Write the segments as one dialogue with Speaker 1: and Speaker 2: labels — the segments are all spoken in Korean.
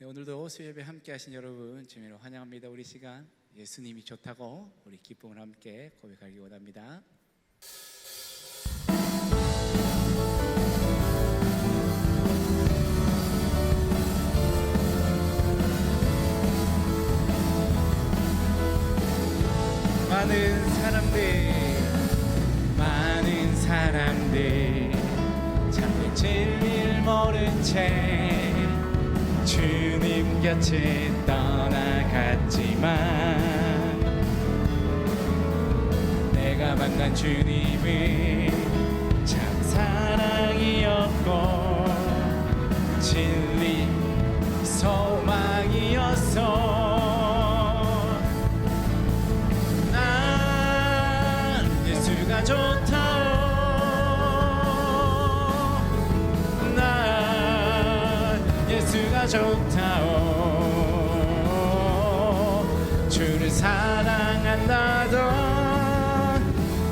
Speaker 1: 네, 오늘도 수요예배 함께 하신 여러분 주님을 환영합니다. 우리 시간 예수님이 좋다고 우리 기쁨을 함께 고백하기 원합니다. 많은 사람들 참된 진리를 모른 채 주님 곁을 떠나갔지만 내가 만난 주님은 참 사랑이었고 진리 소망이었어. 예수가 좋다오. 난 예수가 좋다오. 주를 사랑한다던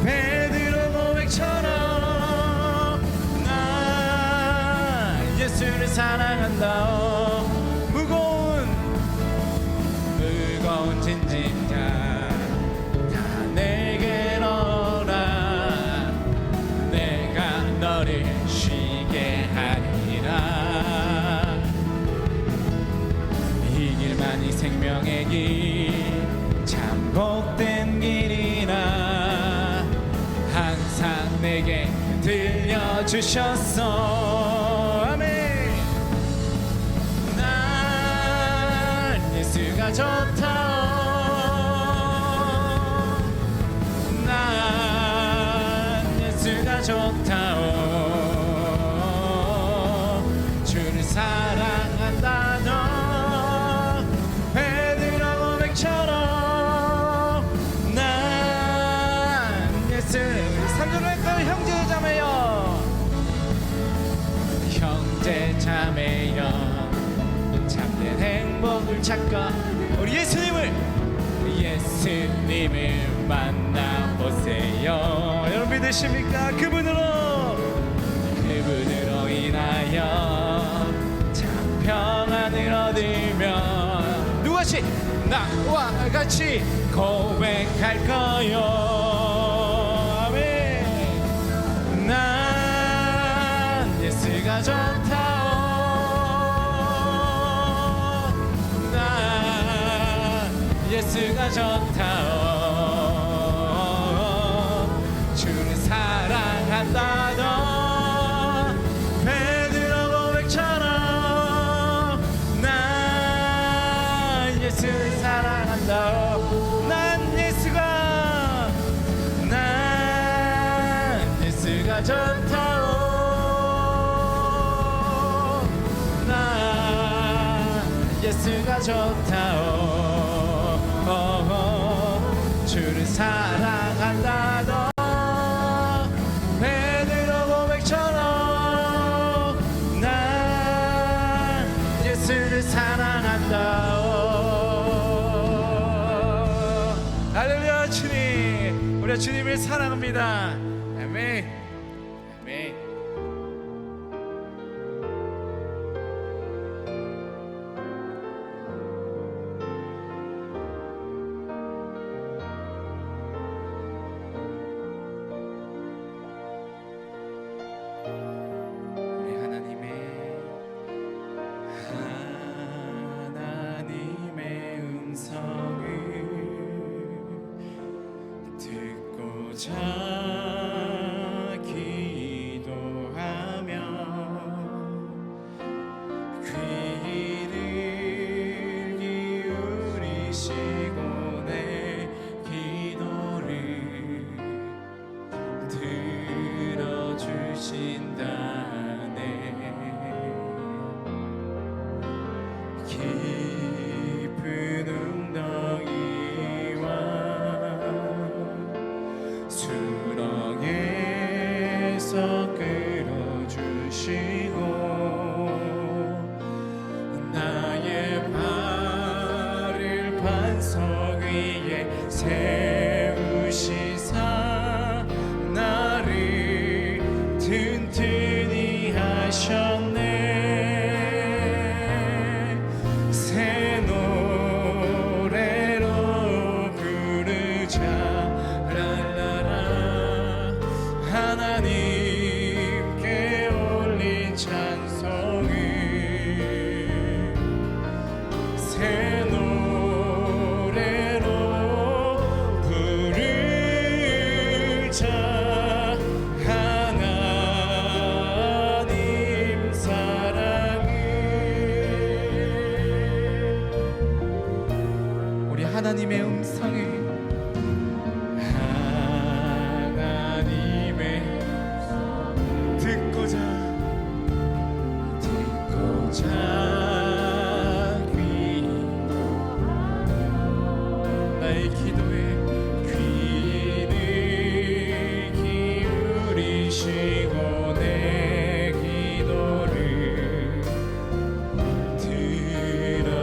Speaker 1: 베드로 고백처럼 난 예수를 사랑한다오. 무거운 짐진 쉬게 하리라. 이 길만이 생명의 길 참 복된 길이라 항상 내게 들려주셨어. 아멘. 난 예수가 좋다오. 난 예수가 좋다오. 사랑한다던 베드로 고백처럼 난 예수를 3절로 할까요? 형제자매여 참된 행복을 찾고 우리 예수님을 만나보세요. 여러분 믿으십니까? 그분으로 인하여 평안을 얻으며 누구같이 나와 같이 고백할 거요. 아멘. 난 예수가 좋다오. 난 예수가 좋다오. 주를 사랑한다던 예수를 사랑한다오. 난 예수가 좋다오. 난 예수가 좋다오. 주를 사랑한다던 베드로 고백처럼 난 예수를 사랑한다오. 할렐루야. 주님, 우리 주님을 사랑합니다. 아멘. 아멘. 우리 하나님의 음성을 듣고자 기도하며 귀를 기울이시고 내 기도를 들어주신다네. 깊은 웅덩이와 수렁에서 끌어주시고 나의 발을 반석 위에 세우시사 나를 튼튼히 하셨네. 하나님의 음성을 듣고자 귀 나의 기도에 귀를 기울이시고 내 기도를 들어주신다네.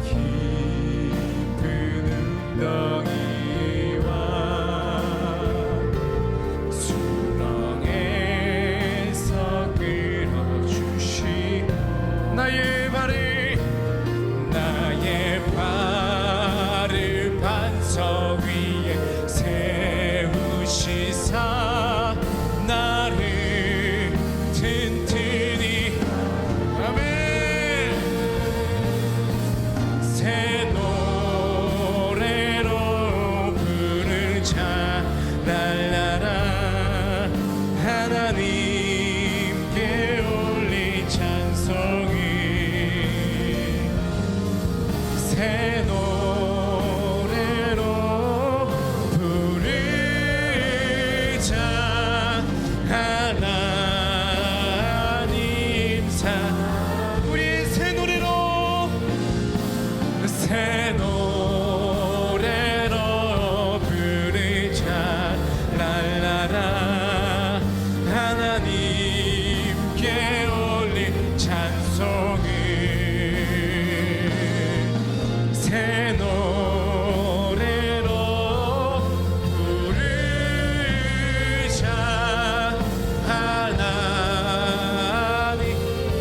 Speaker 1: 깊은 웅덩이와 수렁에서 끌어주시고 나의 발을 반석 위에 세우시사 나를 튼튼히 아멘. 새 노래로 부르자 랄라라 하나님께 올린 찬송이 새 노래로 부르자 하나님 우리 새 노래로 부르자 랄라라 하나님께 올린 찬송을 새 노래로 부르자 하나님.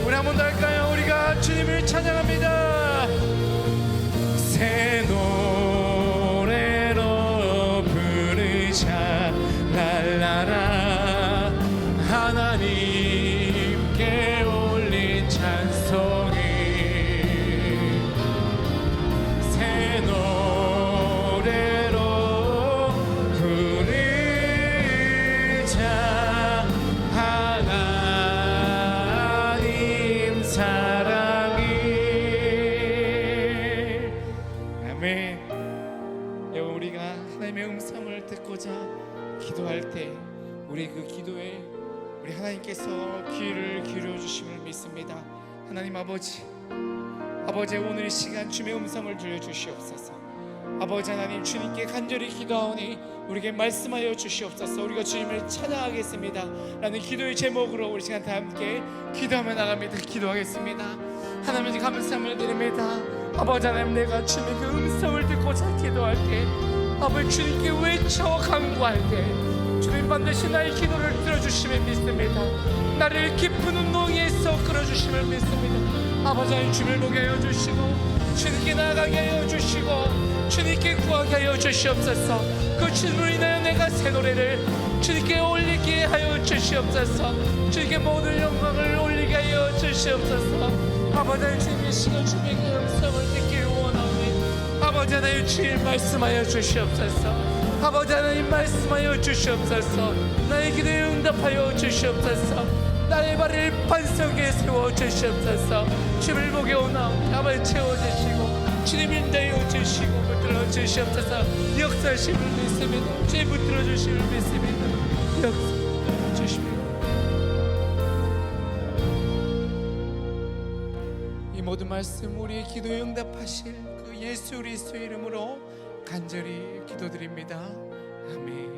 Speaker 1: 우리 한 번 더 할까요? 우리가 주님을 찬양합니다. 새 노래로 부르자 랄라라 하나님께 올린 찬송이 새 노래로 부르자 하나님 사랑이 아멘. 여러분, 우리가 하나님의 음성을 듣고자 기도할 때 우리 그 기도에 우리 하나님께서 귀를 기울여 주심을 믿습니다. 하나님 아버지, 오늘 이 시간 주님의 음성을 들려주시옵소서. 아버지 하나님, 주님께 간절히 기도하오니 우리에게 말씀하여 주시옵소서. 우리가 주님을 찬양하겠습니다 라는 기도의 제목으로 우리 시간 다 함께 기도하며 나갑니다. 기도하겠습니다. 하나님 감사함을 드립니다. 아버지 하나님, 내가 주님의 그 음성을 듣고자 기도할 때 아버지 주님께 외쳐 간구할 때 주님 반드시 나의 기도를 들어주심을 믿습니다. 나를 깊은 운동에서 끌어주심을 믿습니다. 아버지 하나님, 주님을 보게 하여 주시고 주님께 나아가게 하여 주시고 주님께 구하게 하여 주시옵소서. 그 주님으로 인하여 내가 새 노래를 주님께 올리게 하여 주시옵소서. 주님께 모든 영광을 올리게 하여 주시옵소서. 아버지 하나님, 주님의 시간 주님의 그 음성을 듣기를 원하오니 아버지 하나님, 주님 말씀하여 주시옵소서. 아버지 하나님, 말씀하여 주시옵소서. 나의 기도에 응답하여 주시옵소서. 나의 발을 반석에 세워 주시옵소서. 주님을 보게 오나오니 아버지 채워주시고 주님 인도하여 주시고 붙들어 주시옵소서. 역사하심을 믿습니다. 주님 붙들어 주심을 믿습니다. 역사하여 주십니다. 이 모든 말씀 우리의 기도에 응답하실 그 예수 그리스도의 이름으로 간절히 기도드립니다. 아멘.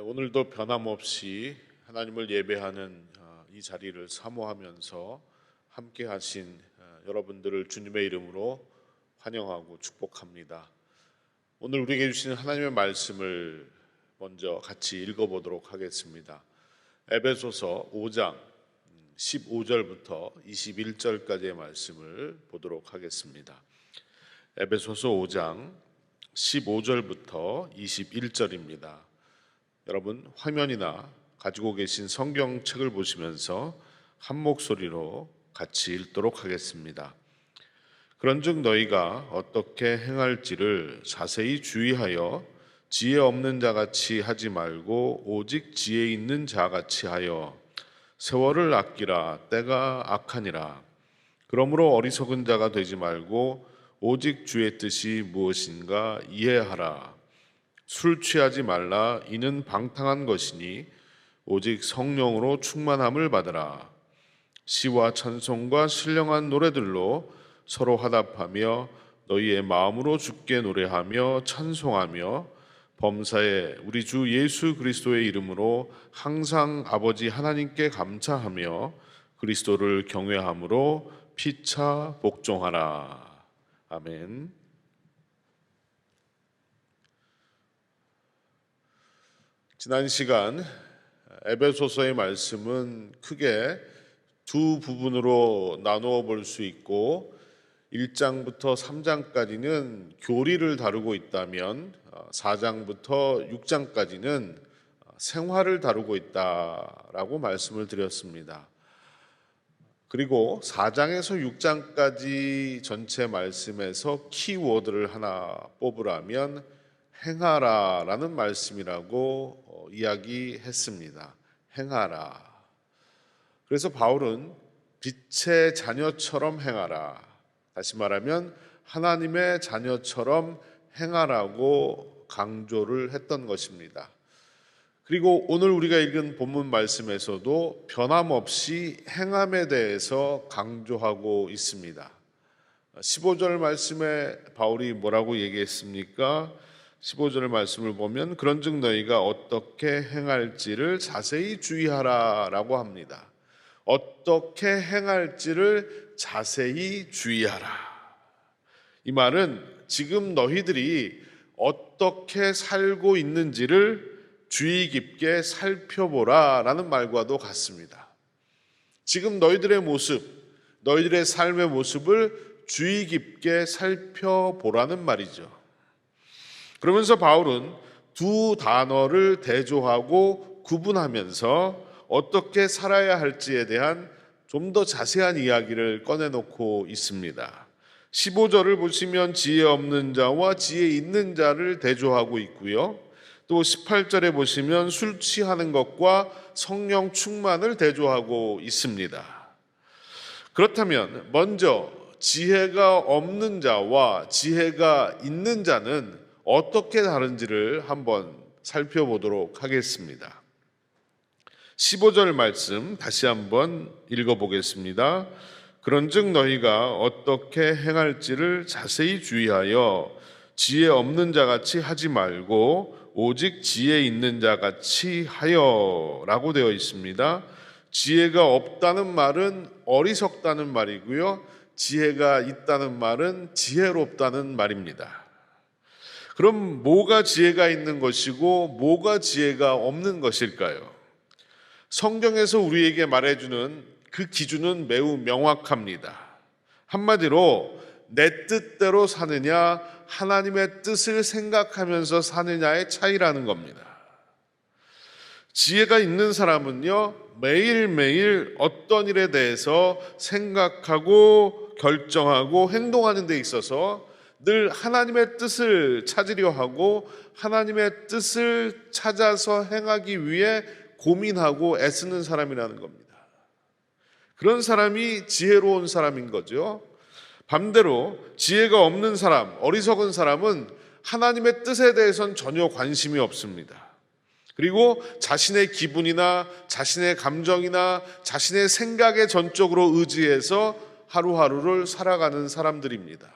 Speaker 2: 오늘도 변함없이 하나님을 예배하는 이 자리를 사모하면서 함께 하신 여러분들을 주님의 이름으로 환영하고 축복합니다. 오늘 우리에게 주시는 하나님의 말씀을 먼저 같이 읽어보도록 하겠습니다. 에베소서 5장 15절부터 21절까지의 말씀을 보도록 하겠습니다. 에베소서 5장 15절부터 21절입니다. 여러분, 화면이나 가지고 계신 성경책을 보시면서 한 목소리로 같이 읽도록 하겠습니다. 그런즉 너희가 어떻게 행할지를 자세히 주의하여 지혜 없는 자같이 하지 말고 오직 지혜 있는 자같이 하여 세월을 아끼라. 때가 악하니라. 그러므로 어리석은 자가 되지 말고 오직 주의 뜻이 무엇인가 이해하라. 술 취하지 말라. 이는 방탕한 것이니 오직 성령으로 충만함을 받으라. 시와 찬송과 신령한 노래들로 서로 화답하며 너희의 마음으로 주께 노래하며 찬송하며 범사에 우리 주 예수 그리스도의 이름으로 항상 아버지 하나님께 감사하며 그리스도를 경외함으로 피차 복종하라. 아멘. 지난 시간 에베소서의 말씀은 크게 두 부분으로 나누어 볼 수 있고 1장부터 3장까지는 교리를 다루고 있다면 4장부터 6장까지는 생활을 다루고 있다라고 말씀을 드렸습니다. 그리고 4장에서 6장까지 전체 말씀에서 키워드를 하나 뽑으라면 행하라라는 말씀이라고 이야기했습니다. 행하라. 그래서 바울은 빛의 자녀처럼 행하라. 다시 말하면 하나님의 자녀처럼 행하라고 강조를 했던 것입니다. 그리고 오늘 우리가 읽은 본문 말씀에서도 변함없이 행함에 대해서 강조하고 있습니다. 15절 말씀에 바울이 뭐라고 얘기했습니까? 15절 말씀을 보면 그런즉 너희가 어떻게 행할지를 자세히 주의하라라고 합니다. 어떻게 행할지를 자세히 주의하라. 이 말은 지금 너희들이 어떻게 살고 있는지를 주의 깊게 살펴보라 라는 말과도 같습니다. 지금 너희들의 모습, 너희들의 삶의 모습을 주의 깊게 살펴보라는 말이죠. 그러면서 바울은 두 단어를 대조하고 구분하면서 어떻게 살아야 할지에 대한 좀 더 자세한 이야기를 꺼내놓고 있습니다. 15절을 보시면 지혜 없는 자와 지혜 있는 자를 대조하고 있고요. 또 18절에 보시면 술 취하는 것과 성령 충만을 대조하고 있습니다. 그렇다면 먼저 지혜가 없는 자와 지혜가 있는 자는 어떻게 다른지를 한번 살펴보도록 하겠습니다. 15절 말씀 다시 한번 읽어보겠습니다. 그런즉 너희가 어떻게 행할지를 자세히 주의하여 지혜 없는 자같이 하지 말고 오직 지혜 있는 자같이 하여 라고 되어 있습니다. 지혜가 없다는 말은 어리석다는 말이고요. 지혜가 있다는 말은 지혜롭다는 말입니다. 그럼 뭐가 지혜가 있는 것이고 뭐가 지혜가 없는 것일까요? 성경에서 우리에게 말해주는 그 기준은 매우 명확합니다. 한마디로 내 뜻대로 사느냐 하나님의 뜻을 생각하면서 사느냐의 차이라는 겁니다. 지혜가 있는 사람은요, 매일매일 어떤 일에 대해서 생각하고 결정하고 행동하는 데 있어서 늘 하나님의 뜻을 찾으려 하고 하나님의 뜻을 찾아서 행하기 위해 고민하고 애쓰는 사람이라는 겁니다. 그런 사람이 지혜로운 사람인 거죠. 반대로 지혜가 없는 사람, 어리석은 사람은 하나님의 뜻에 대해서는 전혀 관심이 없습니다. 그리고 자신의 기분이나 자신의 감정이나 자신의 생각에 전적으로 의지해서 하루하루를 살아가는 사람들입니다.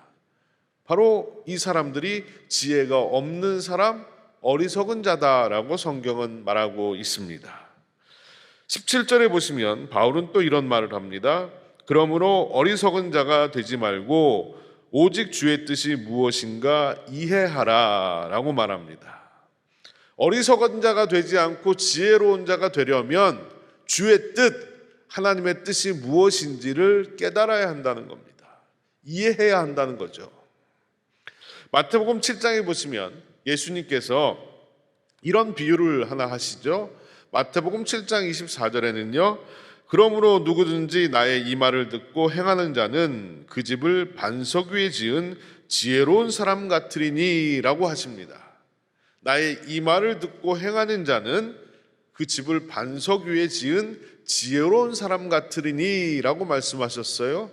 Speaker 2: 바로 이 사람들이 지혜가 없는 사람, 어리석은 자다라고 성경은 말하고 있습니다. 17절에 보시면 바울은 또 이런 말을 합니다. 그러므로 어리석은 자가 되지 말고 오직 주의 뜻이 무엇인가 이해하라 라고 말합니다. 어리석은 자가 되지 않고 지혜로운 자가 되려면 주의 뜻, 하나님의 뜻이 무엇인지를 깨달아야 한다는 겁니다. 이해해야 한다는 거죠. 마태복음 7장에 보시면 예수님께서 이런 비유를 하나 하시죠. 마태복음 7장 24절에는요. 그러므로 누구든지 나의 이 말을 듣고 행하는 자는 그 집을 반석 위에 지은 지혜로운 사람 같으리니 라고 하십니다. 나의 이 말을 듣고 행하는 자는 그 집을 반석 위에 지은 지혜로운 사람 같으리니 라고 말씀하셨어요.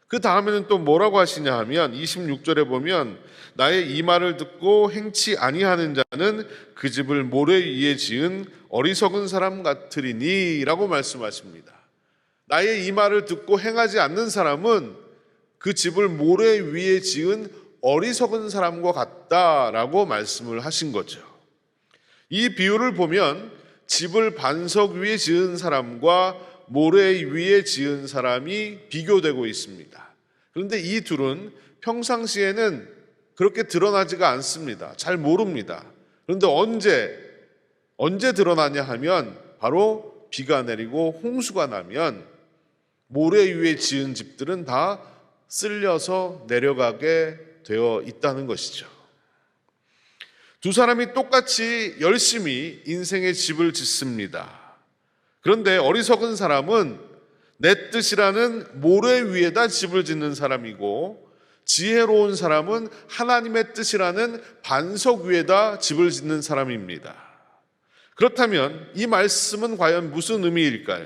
Speaker 2: 그 다음에는 또 뭐라고 하시냐 하면 26절에 보면 나의 이 말을 듣고 행치 아니하는 자는 그 집을 모래 위에 지은 어리석은 사람 같으리니 라고 말씀하십니다. 나의 이 말을 듣고 행하지 않는 사람은 그 집을 모래 위에 지은 어리석은 사람과 같다라고 말씀을 하신 거죠. 이 비유를 보면 집을 반석 위에 지은 사람과 모래 위에 지은 사람이 비교되고 있습니다. 그런데 이 둘은 평상시에는 그렇게 드러나지가 않습니다. 잘 모릅니다. 그런데 언제 드러나냐 하면 바로 비가 내리고 홍수가 나면 모래 위에 지은 집들은 다 쓸려서 내려가게 되어 있다는 것이죠. 두 사람이 똑같이 열심히 인생의 집을 짓습니다. 그런데 어리석은 사람은 내 뜻이라는 모래 위에다 집을 짓는 사람이고, 지혜로운 사람은 하나님의 뜻이라는 반석 위에다 집을 짓는 사람입니다. 그렇다면 이 말씀은 과연 무슨 의미일까요?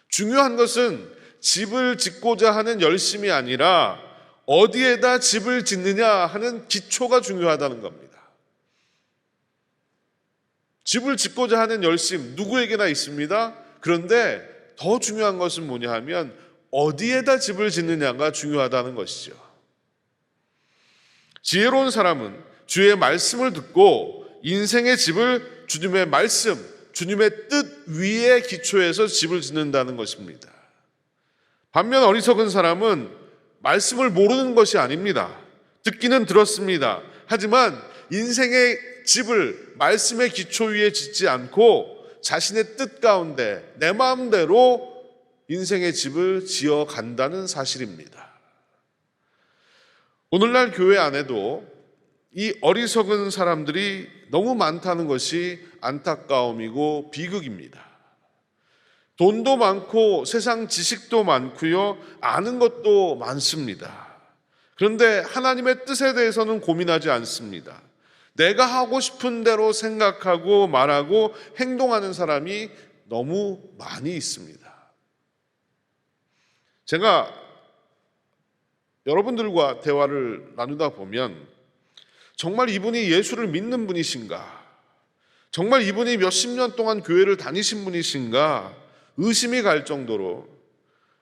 Speaker 2: 중요한 것은 집을 짓고자 하는 열심이 아니라 어디에다 집을 짓느냐 하는 기초가 중요하다는 겁니다. 집을 짓고자 하는 열심 누구에게나 있습니다. 그런데 더 중요한 것은 뭐냐 하면 어디에다 집을 짓느냐가 중요하다는 것이죠. 지혜로운 사람은 주의 말씀을 듣고 인생의 집을 주님의 말씀, 주님의 뜻 위에 기초해서 집을 짓는다는 것입니다. 반면 어리석은 사람은 말씀을 모르는 것이 아닙니다. 듣기는 들었습니다. 하지만 인생의 집을 말씀의 기초 위에 짓지 않고 자신의 뜻 가운데 내 마음대로 인생의 집을 지어 간다는 사실입니다. 오늘날 교회 안에도 이 어리석은 사람들이 너무 많다는 것이 안타까움이고 비극입니다. 돈도 많고 세상 지식도 많고요, 아는 것도 많습니다. 그런데 하나님의 뜻에 대해서는 고민하지 않습니다. 내가 하고 싶은 대로 생각하고 말하고 행동하는 사람이 너무 많이 있습니다. 제가 여러분들과 대화를 나누다 보면 정말 이분이 예수를 믿는 분이신가? 정말 이분이 몇십 년 동안 교회를 다니신 분이신가? 의심이 갈 정도로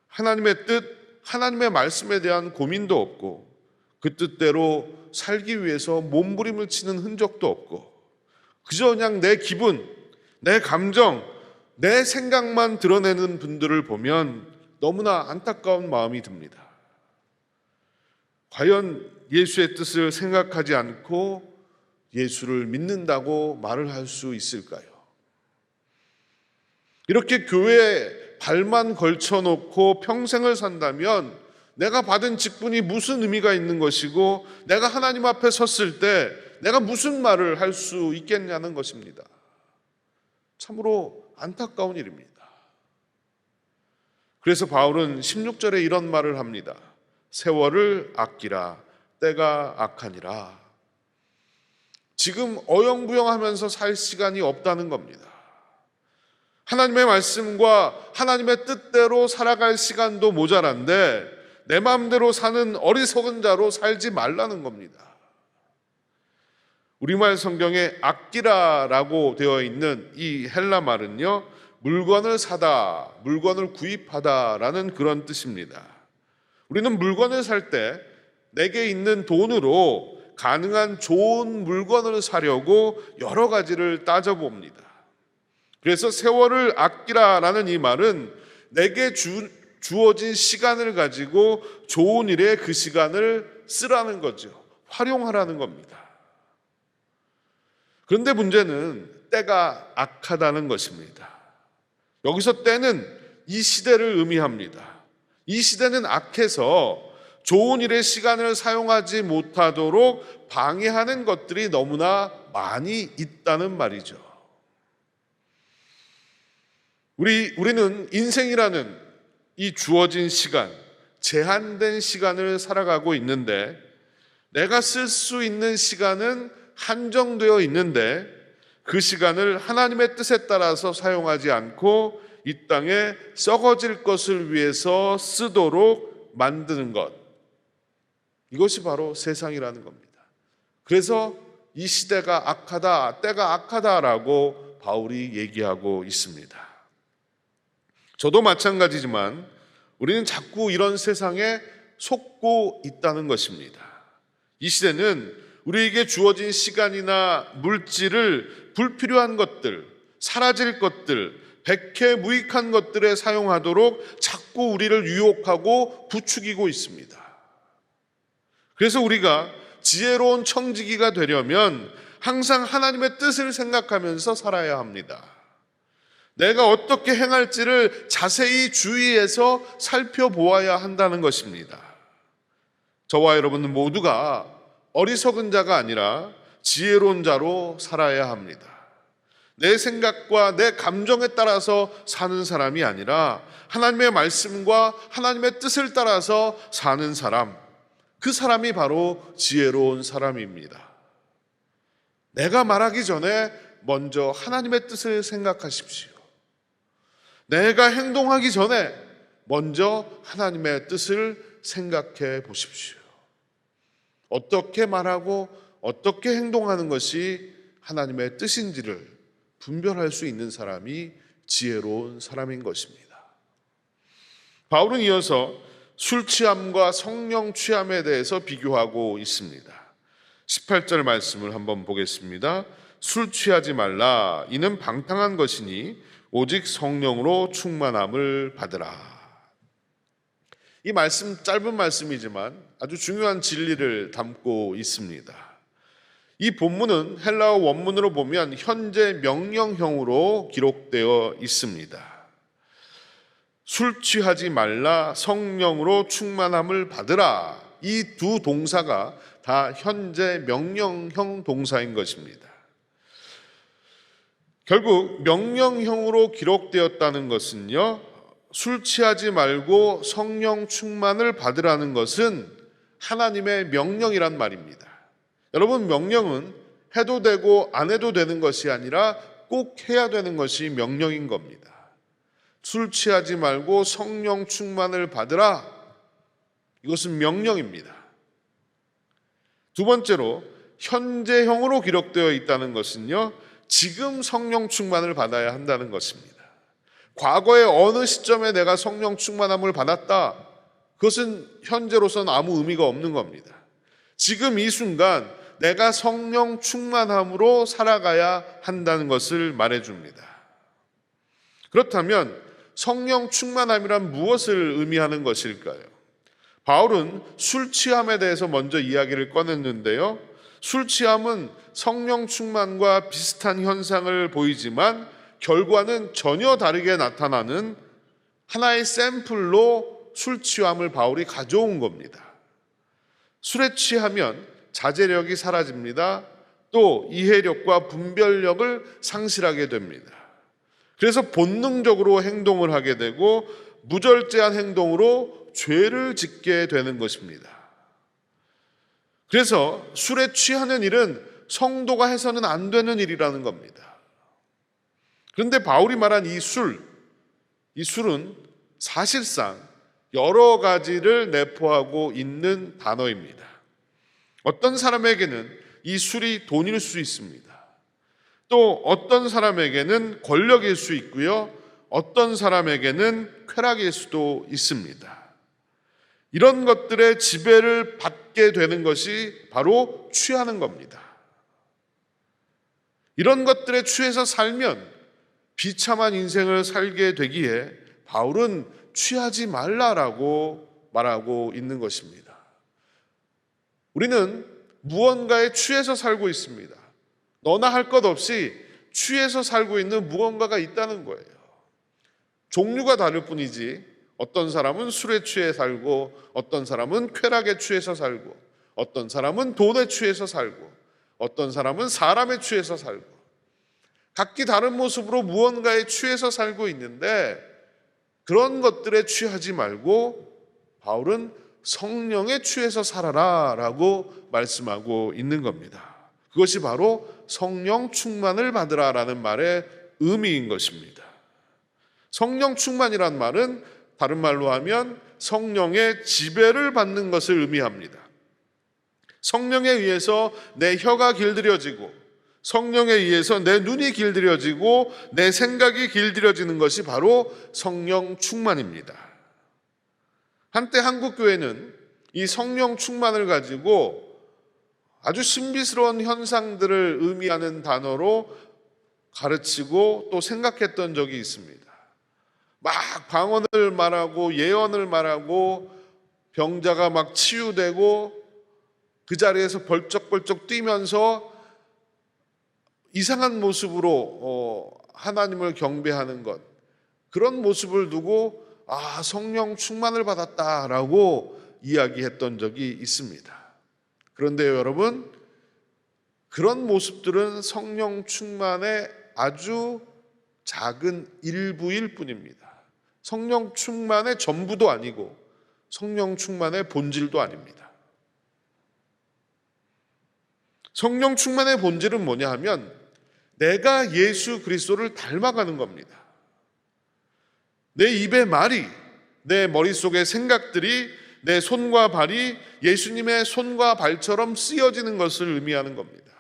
Speaker 2: 하나님의 뜻, 하나님의 말씀에 대한 고민도 없고 그 뜻대로 살기 위해서 몸부림을 치는 흔적도 없고 그저 그냥 내 기분, 내 감정, 내 생각만 드러내는 분들을 보면 너무나 안타까운 마음이 듭니다. 과연 예수의 뜻을 생각하지 않고 예수를 믿는다고 말을 할 수 있을까요? 이렇게 교회에 발만 걸쳐놓고 평생을 산다면 내가 받은 직분이 무슨 의미가 있는 것이고 내가 하나님 앞에 섰을 때 내가 무슨 말을 할 수 있겠냐는 것입니다. 참으로 안타까운 일입니다. 그래서 바울은 16절에 이런 말을 합니다. 세월을 아끼라, 때가 악하니라. 지금 어영부영하면서 살 시간이 없다는 겁니다. 하나님의 말씀과 하나님의 뜻대로 살아갈 시간도 모자란데 내 마음대로 사는 어리석은 자로 살지 말라는 겁니다. 우리말 성경에 아끼라라고 되어 있는 이 헬라 말은요, 물건을 사다, 물건을 구입하다라는 그런 뜻입니다. 우리는 물건을 살 때 내게 있는 돈으로 가능한 좋은 물건을 사려고 여러 가지를 따져봅니다. 그래서 세월을 아끼라라는 이 말은 내게 주어진 시간을 가지고 좋은 일에 그 시간을 쓰라는 거죠. 활용하라는 겁니다. 그런데 문제는 때가 악하다는 것입니다. 여기서 때는 이 시대를 의미합니다. 이 시대는 악해서 좋은 일에 시간을 사용하지 못하도록 방해하는 것들이 너무나 많이 있다는 말이죠. 우리는 인생이라는 이 주어진 시간, 제한된 시간을 살아가고 있는데, 내가 쓸 수 있는 시간은 한정되어 있는데, 그 시간을 하나님의 뜻에 따라서 사용하지 않고 이 땅에 썩어질 것을 위해서 쓰도록 만드는 것, 이것이 바로 세상이라는 겁니다. 그래서 이 시대가 악하다, 때가 악하다라고 바울이 얘기하고 있습니다. 저도 마찬가지지만 우리는 자꾸 이런 세상에 속고 있다는 것입니다. 이 시대는 우리에게 주어진 시간이나 물질을 불필요한 것들, 사라질 것들, 백해무익한 것들에 사용하도록 자꾸 우리를 유혹하고 부추기고 있습니다. 그래서 우리가 지혜로운 청지기가 되려면 항상 하나님의 뜻을 생각하면서 살아야 합니다. 내가 어떻게 행할지를 자세히 주의해서 살펴보아야 한다는 것입니다. 저와 여러분 모두가 어리석은 자가 아니라 지혜로운 자로 살아야 합니다. 내 생각과 내 감정에 따라서 사는 사람이 아니라 하나님의 말씀과 하나님의 뜻을 따라서 사는 사람, 그 사람이 바로 지혜로운 사람입니다. 내가 말하기 전에 먼저 하나님의 뜻을 생각하십시오. 내가 행동하기 전에 먼저 하나님의 뜻을 생각해 보십시오. 어떻게 말하고 어떻게 행동하는 것이 하나님의 뜻인지를 분별할 수 있는 사람이 지혜로운 사람인 것입니다. 바울은 이어서 술 취함과 성령 취함에 대해서 비교하고 있습니다. 18절 말씀을 한번 보겠습니다. 술 취하지 말라. 이는 방탕한 것이니 오직 성령으로 충만함을 받으라. 이 말씀 짧은 말씀이지만 아주 중요한 진리를 담고 있습니다. 이 본문은 헬라어 원문으로 보면 현재 명령형으로 기록되어 있습니다. 술 취하지 말라, 성령으로 충만함을 받으라. 이 두 동사가 다 현재 명령형 동사인 것입니다. 결국 명령형으로 기록되었다는 것은요, 술 취하지 말고 성령 충만을 받으라는 것은 하나님의 명령이란 말입니다. 여러분, 명령은 해도 되고 안 해도 되는 것이 아니라 꼭 해야 되는 것이 명령인 겁니다. 술 취하지 말고 성령 충만을 받으라. 이것은 명령입니다. 두 번째로 현재형으로 기록되어 있다는 것은요, 지금 성령 충만을 받아야 한다는 것입니다. 과거의 어느 시점에 내가 성령 충만함을 받았다, 그것은 현재로서는 아무 의미가 없는 겁니다. 지금 이 순간 내가 성령 충만함으로 살아가야 한다는 것을 말해줍니다. 그렇다면 성령 충만함이란 무엇을 의미하는 것일까요? 바울은 술 취함에 대해서 먼저 이야기를 꺼냈는데요, 술 취함은 성령 충만과 비슷한 현상을 보이지만 결과는 전혀 다르게 나타나는 하나의 샘플로 술 취함을 바울이 가져온 겁니다. 술에 취하면 자제력이 사라집니다. 또 이해력과 분별력을 상실하게 됩니다. 그래서 본능적으로 행동을 하게 되고 무절제한 행동으로 죄를 짓게 되는 것입니다. 그래서 술에 취하는 일은 성도가 해서는 안 되는 일이라는 겁니다. 그런데 바울이 말한 이 술은 사실상 여러 가지를 내포하고 있는 단어입니다. 어떤 사람에게는 이 술이 돈일 수 있습니다. 또 어떤 사람에게는 권력일 수 있고요, 어떤 사람에게는 쾌락일 수도 있습니다. 이런 것들의 지배를 받게 되는 것이 바로 취하는 겁니다. 이런 것들에 취해서 살면 비참한 인생을 살게 되기에 바울은 취하지 말라라고 말하고 있는 것입니다. 우리는 무언가에 취해서 살고 있습니다. 너나 할 것 없이 취해서 살고 있는 무언가가 있다는 거예요. 종류가 다를 뿐이지 어떤 사람은 술에 취해 살고, 어떤 사람은 쾌락에 취해서 살고, 어떤 사람은 돈에 취해서 살고, 어떤 사람은 사람에 취해서 살고, 각기 다른 모습으로 무언가에 취해서 살고 있는데 그런 것들에 취하지 말고 바울은 성령에 취해서 살아라 라고 말씀하고 있는 겁니다. 그것이 바로 성령 충만을 받으라 라는 말의 의미인 것입니다. 성령 충만이란 말은 다른 말로 하면 성령의 지배를 받는 것을 의미합니다. 성령에 의해서 내 혀가 길들여지고 성령에 의해서 내 눈이 길들여지고 내 생각이 길들여지는 것이 바로 성령 충만입니다. 한때 한국교회는 이 성령 충만을 가지고 아주 신비스러운 현상들을 의미하는 단어로 가르치고 또 생각했던 적이 있습니다. 막 방언을 말하고 예언을 말하고 병자가 막 치유되고 그 자리에서 벌쩍벌쩍 뛰면서 이상한 모습으로 하나님을 경배하는 것, 그런 모습을 두고 성령 충만을 받았다라고 이야기했던 적이 있습니다. 그런데요, 여러분, 그런 모습들은 성령 충만의 아주 작은 일부일 뿐입니다. 성령 충만의 전부도 아니고 성령 충만의 본질도 아닙니다. 성령 충만의 본질은 뭐냐 하면 내가 예수 그리스도를 닮아가는 겁니다. 내 입의 말이, 내 머릿속의 생각들이, 내 손과 발이 예수님의 손과 발처럼 쓰여지는 것을 의미하는 겁니다.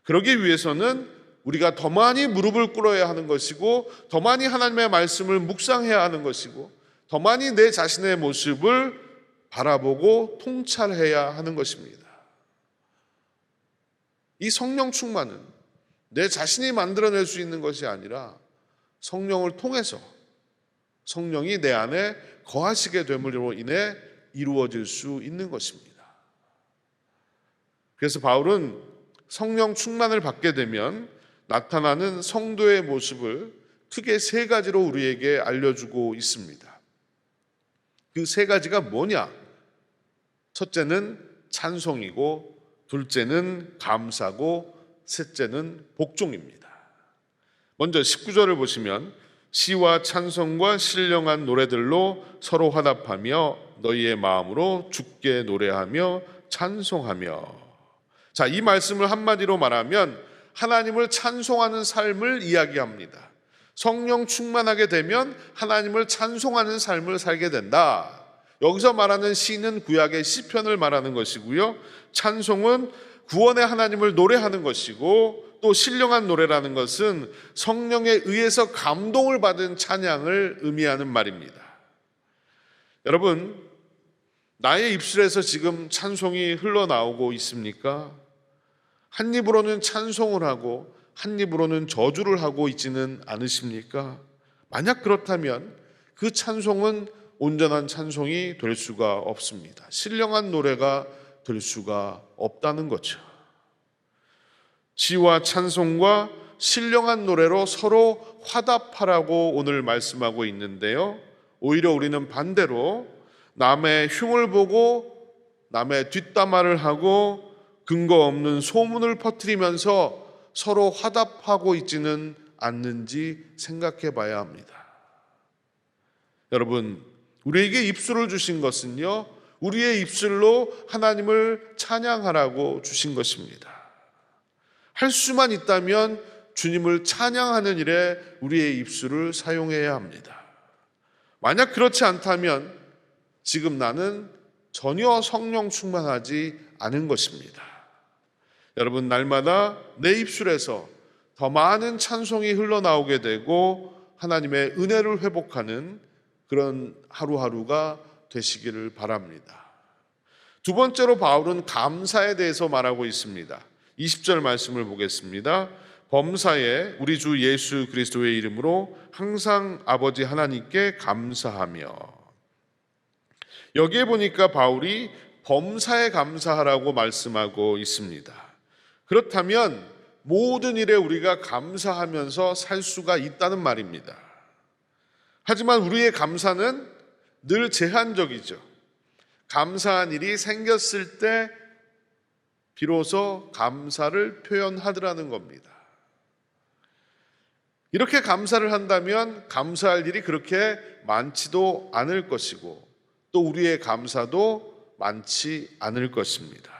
Speaker 2: 그러기 위해서는 우리가 더 많이 무릎을 꿇어야 하는 것이고, 더 많이 하나님의 말씀을 묵상해야 하는 것이고, 더 많이 내 자신의 모습을 바라보고 통찰해야 하는 것입니다. 이 성령 충만은 내 자신이 만들어낼 수 있는 것이 아니라 성령을 통해서 성령이 내 안에 거하시게 됨으로 인해 이루어질 수 있는 것입니다. 그래서 바울은 성령 충만을 받게 되면 나타나는 성도의 모습을 크게 세 가지로 우리에게 알려주고 있습니다. 그 세 가지가 뭐냐? 첫째는 찬송이고, 둘째는 감사고, 셋째는 복종입니다. 먼저 19절을 보시면 시와 찬송과 신령한 노래들로 서로 화답하며 너희의 마음으로 주께 노래하며 찬송하며. 자, 이 말씀을 한마디로 말하면 하나님을 찬송하는 삶을 이야기합니다. 성령 충만하게 되면 하나님을 찬송하는 삶을 살게 된다. 여기서 말하는 시는 구약의 시편을 말하는 것이고요, 찬송은 구원의 하나님을 노래하는 것이고, 또 신령한 노래라는 것은 성령에 의해서 감동을 받은 찬양을 의미하는 말입니다. 여러분, 나의 입술에서 지금 찬송이 흘러나오고 있습니까? 한 입으로는 찬송을 하고 한 입으로는 저주를 하고 있지는 않으십니까? 만약 그렇다면 그 찬송은 온전한 찬송이 될 수가 없습니다. 신령한 노래가 될 수가 없다는 거죠. 시와 찬송과 신령한 노래로 서로 화답하라고 오늘 말씀하고 있는데요, 오히려 우리는 반대로 남의 흉을 보고 남의 뒷담화를 하고 근거 없는 소문을 퍼뜨리면서 서로 화답하고 있지는 않는지 생각해 봐야 합니다. 여러분, 우리에게 입술을 주신 것은요, 우리의 입술로 하나님을 찬양하라고 주신 것입니다. 할 수만 있다면 주님을 찬양하는 일에 우리의 입술을 사용해야 합니다. 만약 그렇지 않다면 지금 나는 전혀 성령 충만하지 않은 것입니다. 여러분, 날마다 내 입술에서 더 많은 찬송이 흘러나오게 되고 하나님의 은혜를 회복하는 그런 하루하루가 되시기를 바랍니다. 두 번째로 바울은 감사에 대해서 말하고 있습니다. 20절 말씀을 보겠습니다. 범사에 우리 주 예수 그리스도의 이름으로 항상 아버지 하나님께 감사하며. 여기에 보니까 바울이 범사에 감사하라고 말씀하고 있습니다. 그렇다면 모든 일에 우리가 감사하면서 살 수가 있다는 말입니다. 하지만 우리의 감사는 늘 제한적이죠. 감사한 일이 생겼을 때 비로소 감사를 표현하더라는 겁니다. 이렇게 감사를 한다면 감사할 일이 그렇게 많지도 않을 것이고 또 우리의 감사도 많지 않을 것입니다.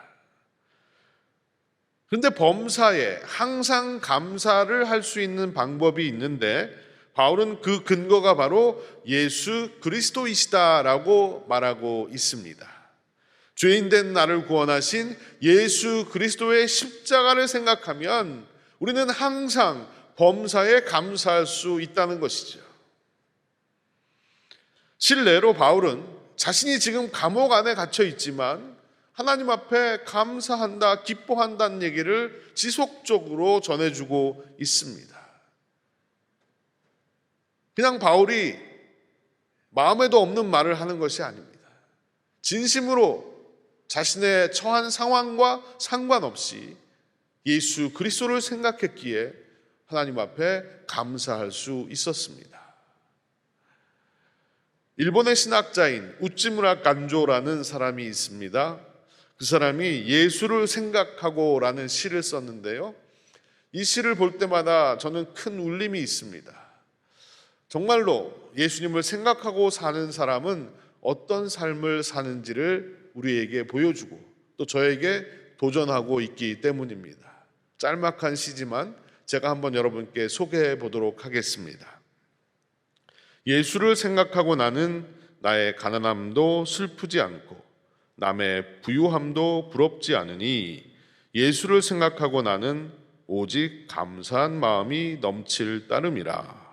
Speaker 2: 그런데 범사에 항상 감사를 할 수 있는 방법이 있는데 바울은 그 근거가 바로 예수 그리스도이시다라고 말하고 있습니다. 죄인된 나를 구원하신 예수 그리스도의 십자가를 생각하면 우리는 항상 범사에 감사할 수 있다는 것이죠. 실례로 바울은 자신이 지금 감옥 안에 갇혀 있지만 하나님 앞에 감사한다, 기뻐한다는 얘기를 지속적으로 전해주고 있습니다. 그냥 바울이 마음에도 없는 말을 하는 것이 아닙니다. 진심으로 자신의 처한 상황과 상관없이 예수 그리스도를 생각했기에 하나님 앞에 감사할 수 있었습니다. 일본의 신학자인 우찌무라 간조라는 사람이 있습니다. 그 사람이 예수를 생각하고라는 시를 썼는데요. 이 시를 볼 때마다 저는 큰 울림이 있습니다. 정말로 예수님을 생각하고 사는 사람은 어떤 삶을 사는지를 우리에게 보여주고 또 저에게 도전하고 있기 때문입니다. 짤막한 시지만 제가 한번 여러분께 소개해 보도록 하겠습니다. 예수를 생각하고 나는 나의 가난함도 슬프지 않고 남의 부유함도 부럽지 않으니 예수를 생각하고 나는 오직 감사한 마음이 넘칠 따름이라.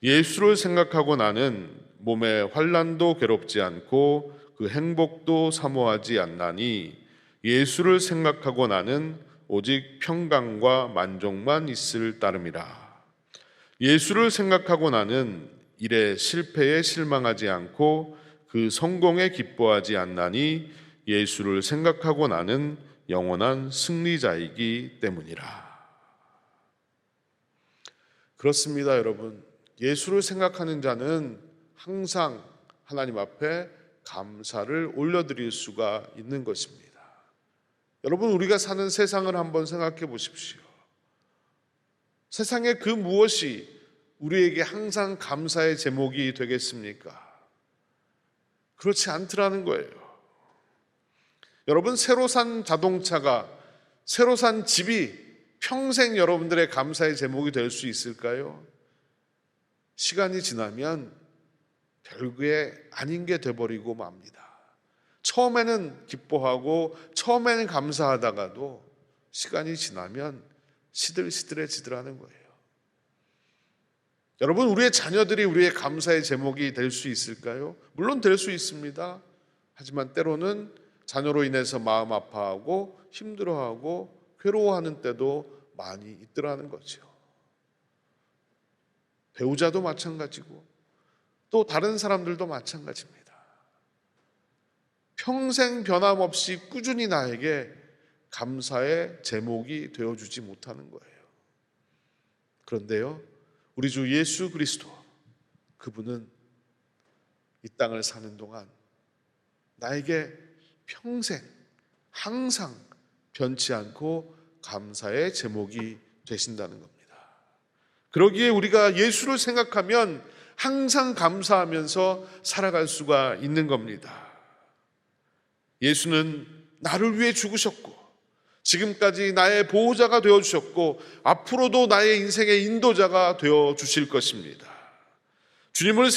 Speaker 2: 예수를 생각하고 나는 몸의 환난도 괴롭지 않고 그 행복도 사모하지 않나니 예수를 생각하고 나는 오직 평강과 만족만 있을 따름이라. 예수를 생각하고 나는 일의 실패에 실망하지 않고 그 성공에 기뻐하지 않나니 예수를 생각하고 나는 영원한 승리자이기 때문이라. 그렇습니다, 여러분. 예수를 생각하는 자는 항상 하나님 앞에 감사를 올려드릴 수가 있는 것입니다. 여러분, 우리가 사는 세상을 한번 생각해 보십시오. 세상의 그 무엇이 우리에게 항상 감사의 제목이 되겠습니까? 그렇지 않더라는 거예요. 여러분, 새로 산 자동차가, 새로 산 집이 평생 여러분들의 감사의 제목이 될 수 있을까요? 시간이 지나면 별게 아닌 게 돼버리고 맙니다. 처음에는 기뻐하고 처음에는 감사하다가도 시간이 지나면 시들시들해지더라는 거예요. 여러분, 우리의 자녀들이 우리의 감사의 제목이 될 수 있을까요? 물론 될 수 있습니다. 하지만 때로는 자녀로 인해서 마음 아파하고 힘들어하고 괴로워하는 때도 많이 있더라는 거죠. 배우자도 마찬가지고 또 다른 사람들도 마찬가지입니다. 평생 변함없이 꾸준히 나에게 감사의 제목이 되어주지 못하는 거예요. 그런데요, 우리 주 예수 그리스도, 그분은 이 땅을 사는 동안 나에게 평생 항상 변치 않고 감사의 제목이 되신다는 겁니다. 그러기에 우리가 예수를 생각하면 항상 감사하면서 살아갈 수가 있는 겁니다. 예수는 나를 위해 죽으셨고 지금까지 나의 보호자가 되어주셨고 앞으로도 나의 인생의 인도자가 되어주실 것입니다. 주님을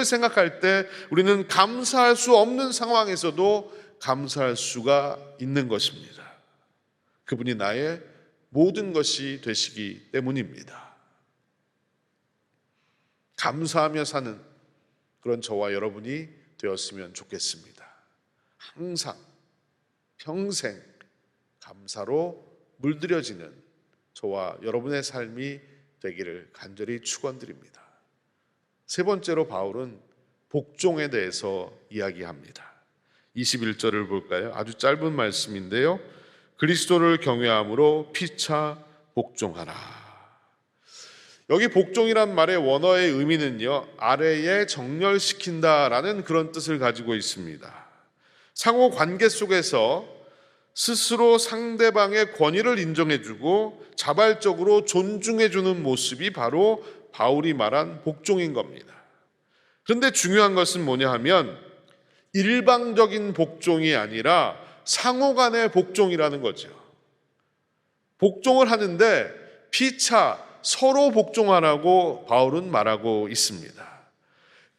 Speaker 2: 생각할 때 우리는 감사할 수 없는 상황에서도 감사할 수가 있는 것입니다. 그분이 나의 모든 것이 되시기 때문입니다. 감사하며 사는 그런 저와 여러분이 되었으면 좋겠습니다. 항상 평생 감사로 물들여지는 저와 여러분의 삶이 되기를 간절히 축원드립니다. 세 번째로 바울은 복종에 대해서 이야기합니다. 21절을 볼까요? 아주 짧은 말씀인데요. 그리스도를 경외함으로 피차 복종하라. 여기 복종이란 말의 원어의 의미는요, 아래에 정렬시킨다라는 그런 뜻을 가지고 있습니다. 상호 관계 속에서 스스로 상대방의 권위를 인정해주고 자발적으로 존중해주는 모습이 바로 바울이 말한 복종인 겁니다. 그런데 중요한 것은 뭐냐 하면 일방적인 복종이 아니라 상호 간의 복종이라는 거죠. 복종을 하는데 피차 서로 복종하라고 바울은 말하고 있습니다.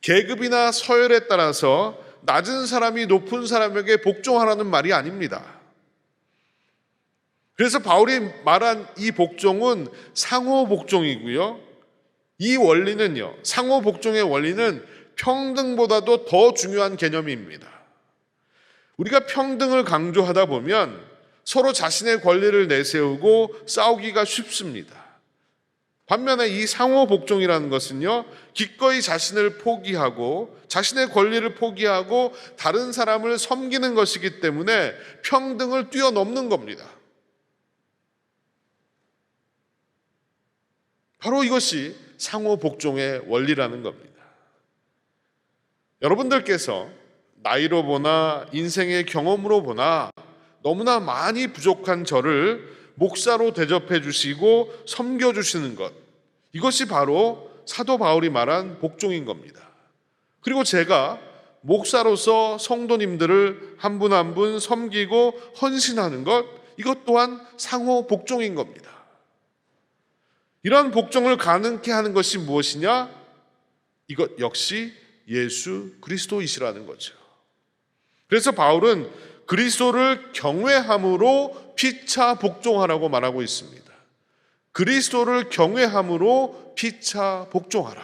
Speaker 2: 계급이나 서열에 따라서 낮은 사람이 높은 사람에게 복종하라는 말이 아닙니다. 그래서 바울이 말한 이 복종은 상호 복종이고요. 이 원리는요, 상호 복종의 원리는 평등보다도 더 중요한 개념입니다. 우리가 평등을 강조하다 보면 서로 자신의 권리를 내세우고 싸우기가 쉽습니다. 반면에 이 상호 복종이라는 것은요, 기꺼이 자신을 포기하고 자신의 권리를 포기하고 다른 사람을 섬기는 것이기 때문에 평등을 뛰어넘는 겁니다. 바로 이것이 상호 복종의 원리라는 겁니다. 여러분들께서 나이로 보나 인생의 경험으로 보나 너무나 많이 부족한 저를 목사로 대접해 주시고 섬겨 주시는 것, 이것이 바로 사도 바울이 말한 복종인 겁니다. 그리고 제가 목사로서 성도님들을 한 분 한 분 섬기고 헌신하는 것, 이것 또한 상호 복종인 겁니다. 이러한 복종을 가능케 하는 것이 무엇이냐? 이것 역시 예수 그리스도이시라는 거죠. 그래서 바울은 그리스도를 경외함으로 피차 복종하라고 말하고 있습니다. 그리스도를 경외함으로 피차 복종하라.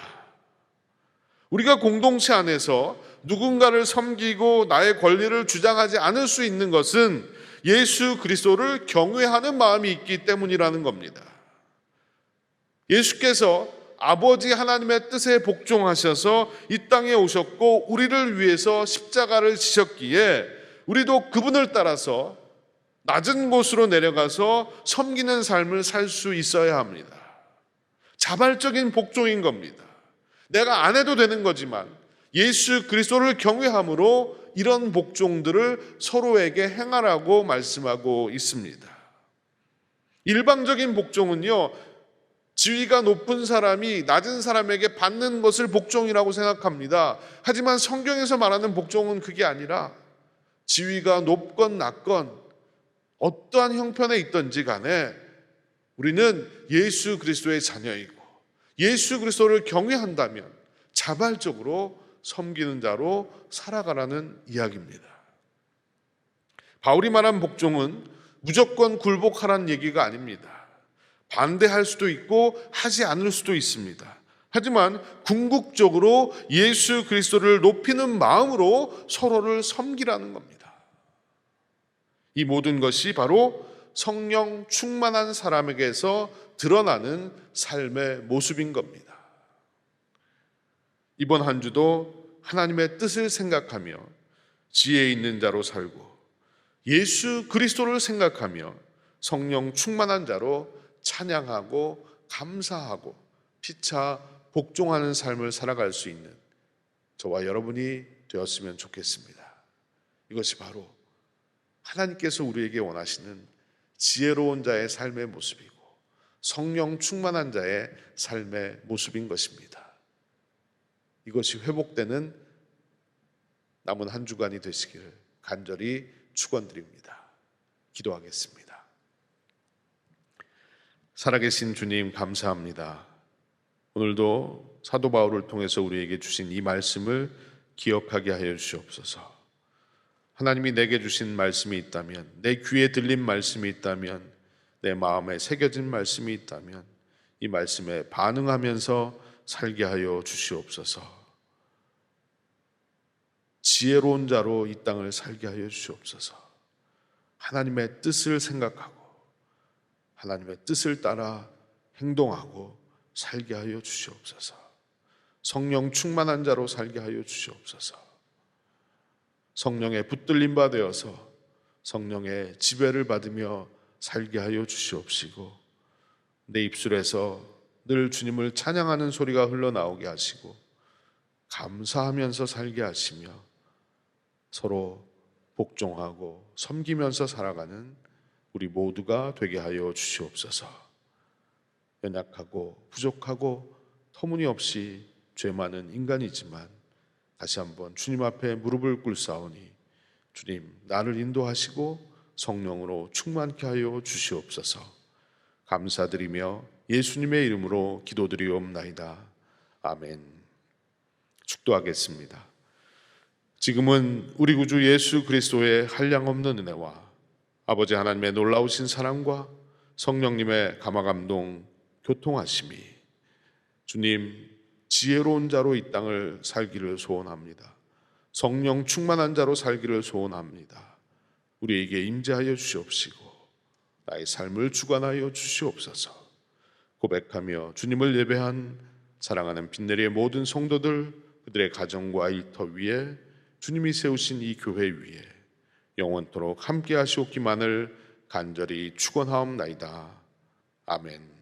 Speaker 2: 우리가 공동체 안에서 누군가를 섬기고 나의 권리를 주장하지 않을 수 있는 것은 예수 그리스도를 경외하는 마음이 있기 때문이라는 겁니다. 예수께서 아버지 하나님의 뜻에 복종하셔서 이 땅에 오셨고 우리를 위해서 십자가를 지셨기에 우리도 그분을 따라서 낮은 곳으로 내려가서 섬기는 삶을 살 수 있어야 합니다. 자발적인 복종인 겁니다. 내가 안 해도 되는 거지만 예수 그리스도를 경외함으로 이런 복종들을 서로에게 행하라고 말씀하고 있습니다. 일방적인 복종은요, 지위가 높은 사람이 낮은 사람에게 받는 것을 복종이라고 생각합니다. 하지만 성경에서 말하는 복종은 그게 아니라 지위가 높건 낮건 어떠한 형편에 있든지 간에 우리는 예수 그리스도의 자녀이고 예수 그리스도를 경외한다면 자발적으로 섬기는 자로 살아가라는 이야기입니다. 바울이 말한 복종은 무조건 굴복하라는 얘기가 아닙니다. 반대할 수도 있고 하지 않을 수도 있습니다. 하지만 궁극적으로 예수 그리스도를 높이는 마음으로 서로를 섬기라는 겁니다. 이 모든 것이 바로 성령 충만한 사람에게서 드러나는 삶의 모습인 겁니다. 이번 한 주도 하나님의 뜻을 생각하며 지혜 있는 자로 살고 예수 그리스도를 생각하며 성령 충만한 자로 찬양하고 감사하고 피차 복종하는 삶을 살아갈 수 있는 저와 여러분이 되었으면 좋겠습니다. 이것이 바로 하나님께서 우리에게 원하시는 지혜로운 자의 삶의 모습이고 성령 충만한 자의 삶의 모습인 것입니다. 이것이 회복되는 남은 한 주간이 되시기를 간절히 축원드립니다. 기도하겠습니다. 살아계신 주님 감사합니다. 오늘도 사도 바울을 통해서 우리에게 주신 이 말씀을 기억하게 하여 주시옵소서. 하나님이 내게 주신 말씀이 있다면, 내 귀에 들린 말씀이 있다면, 내 마음에 새겨진 말씀이 있다면 이 말씀에 반응하면서 살게 하여 주시옵소서. 지혜로운 자로 이 땅을 살게 하여 주시옵소서. 하나님의 뜻을 생각하고 하나님의 뜻을 따라 행동하고 살게 하여 주시옵소서. 성령 충만한 자로 살게 하여 주시옵소서. 성령의 붙들림 바 되어서 성령의 지배를 받으며 살게 하여 주시옵시고 내 입술에서 늘 주님을 찬양하는 소리가 흘러나오게 하시고 감사하면서 살게 하시며 서로 복종하고 섬기면서 살아가는 우리 모두가 되게 하여 주시옵소서. 연약하고 부족하고 터무니없이 죄 많은 인간이지만 다시 한번 주님 앞에 무릎을 꿇사오니 주님, 나를 인도하시고 성령으로 충만케 하여 주시옵소서. 감사드리며 예수님의 이름으로 기도드리옵나이다. 아멘. 축도하겠습니다. 지금은 우리 구주 예수 그리스도의 한량없는 은혜와 아버지 하나님의 놀라우신 사랑과 성령님의 감화감동 교통하심이 주님 지혜로운 자로 이 땅을 살기를 소원합니다. 성령 충만한 자로 살기를 소원합니다. 우리에게 임재하여 주시옵시고 나의 삶을 주관하여 주시옵소서. 고백하며 주님을 예배한 사랑하는 빈내리의 모든 성도들, 그들의 가정과 일터 위에 주님이 세우신 이 교회 위에 영원토록 함께 하시옵기만을 간절히 축원하옵나이다. 아멘.